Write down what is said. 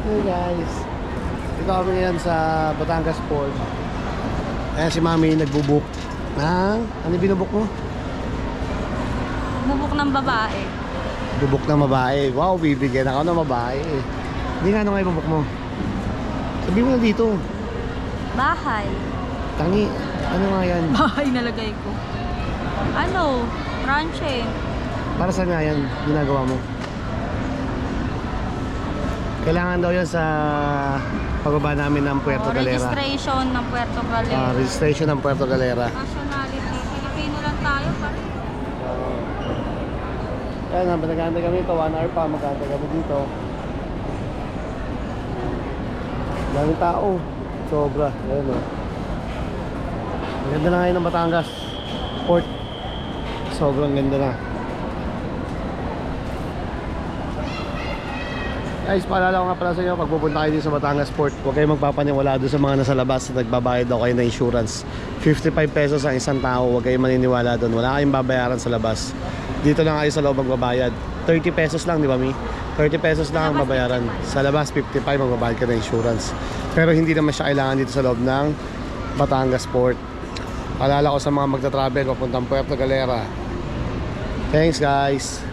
Hey guys, dito kami ngayon sa Batangas Port. Ayan si Mami nagbubuk ng, ano yung binubuk mo? Bubuk ng babae. Bubuk ng babae. Wow, bibigyan ako ng babae. Hindi nga, ano nga yung bubuk mo? Sabi mo na dito. Bahay. Tangi, ano nga yan? Bahay nalagay ko. Ano? Ranche. Para saan nga yan ginagawa mo? Kailangan daw yan sa pagbaba namin ng Puerto Galera. Registration ng Puerto Galera. Registration ng Puerto Galera. Nationality. Filipino lang tayo pa rin. Kaya nga, nag-aantay kami ito, 1 hour pa, mag-aantay kami dito. Daming tao, sobra, ayan o. Ang ganda na ngayon ng Batangas Port. Sobrang ganda na. Guys, paalala ko nga pala sa inyo, pag pupunta kayo din sa Batangas Port, huwag kayong magpapaniwala doon sa mga nasa labas na nagbabayad daw kayo ng insurance. 55 pesos ang isang tao, huwag kayong maniniwala doon. Wala kayong babayaran sa labas. Dito lang kayo sa loob magbabayad. 30 pesos lang, di ba Mi? 30 pesos lang ang babayaran. Sa labas, 55 magbabayad ka ng insurance. Pero hindi naman siya kailangan dito sa loob ng Batangas Port. Paalala ko sa mga magta-travel papuntang Puerto Galera. Thanks guys!